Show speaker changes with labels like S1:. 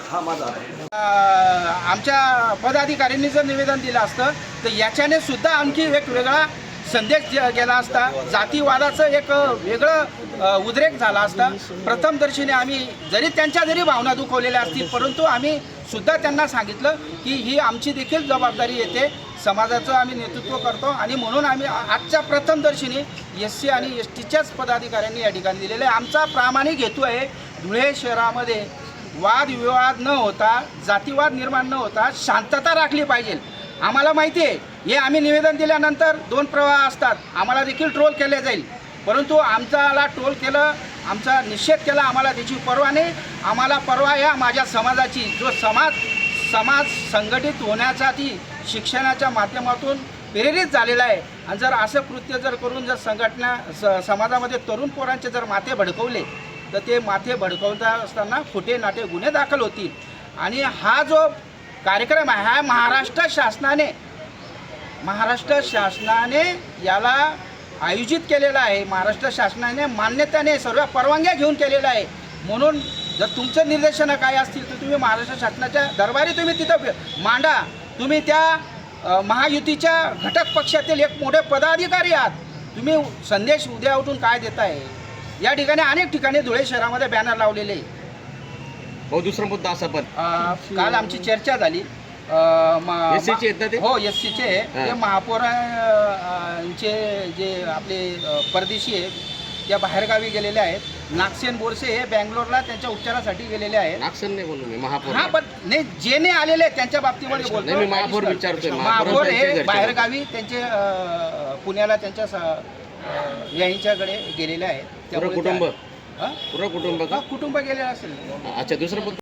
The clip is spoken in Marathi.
S1: हा माझा
S2: आमच्या पदाधिकाऱ्यांनी जर निवेदन दिलं असतं तर याच्याने सुद्धा आणखी एक वेगळा संदेश गेला असता, जातीवादाचं एक वेगळं उद्रेक झाला असता। प्रथमदर्शनी आम्ही जरी भावना दुखवलेल्या असतील, परंतु आम्ही सुद्धा त्यांना सांगितलं की ही आमची देखील जबाबदारी येते, समाजाचं आम्ही नेतृत्व करतो आणि म्हणून आम्ही आजच्या प्रथमदर्शनी SC आणि STच्याच पदाधिकाऱ्यांनी या ठिकाणी दिलेलं आहे। आमचा प्रामाणिक हेतू आहे धुळे शहरामध्ये वादविवाद न होता, जातीवाद निर्माण न होता शांतता राखली पाहिजे। आम्हाला माहिती आहे हे आम्ही निवेदन दिल्यानंतर दोन प्रवाह असतात, आम्हाला देखील ट्रोल केले जाईल, परंतु आमच्याला ट्रोल केलं, आमचा निषेध केला, आम्हाला त्याची पर्वा नाही। आम्हाला पर्वा या माझ्या समाजाची, जो समाज संघटित होण्यासाठी शिक्षणाच्या माध्यमातून प्रेरित झालेला आहे आणि जर असं कृत्य जर करून जर समाजामध्ये तरुण पोरांचे जर माथे भडकवले तर ते माथे भडकवता असताना खोटे नाटे गुन्हे दाखल होतील। आणि हा जो कार्यक्रम आहे हा महाराष्ट्र शासनाने याला आयोजित केलेला आहे, महाराष्ट्र शासनाने मान्यताने सर्व परवानग्या घेऊन केलेला आहे। म्हणून जर तुमचं निर्देशन काय असतील तर तुम्ही महाराष्ट्र शासनाच्या दरबारी तुम्ही तिथं मांडा। तुम्ही त्या महायुतीच्या घटक पक्षातील एक मोठे पदाधिकारी आहात, तुम्ही संदेश उद्या उठून काय देताय? या ठिकाणी अनेक ठिकाणी धुळे शहरामध्ये बॅनर लावलेले।
S1: दुसरा मुद्दा असा पण
S2: काल आमची चर्चा झाली,
S1: SC येतात ते?
S2: हो SCचे ते महापौरांचे जे आपले परदेशी आहेत त्या बाहेरगावी गेलेले आहेत। नागसेन बोरसे हे बँगलोरला त्यांच्या उपचारासाठी गेलेले आहेत।
S1: नागसेन नाही बोलू मी, महापौर
S2: हा पण नाही, जे नाही आलेले आहेत त्यांच्या बाबतीमध्ये बोलतो।
S1: मी महापौर विचारतोय,
S2: महापौर हे बाहेरगावी त्यांचे पुण्याला त्यांच्या यांच्याकडे गेलेले आहेत।
S1: पूर्ण कुटुंब
S2: कुटुंब गेलेलं असेल।
S1: अच्छा, दुसरा मुद्दा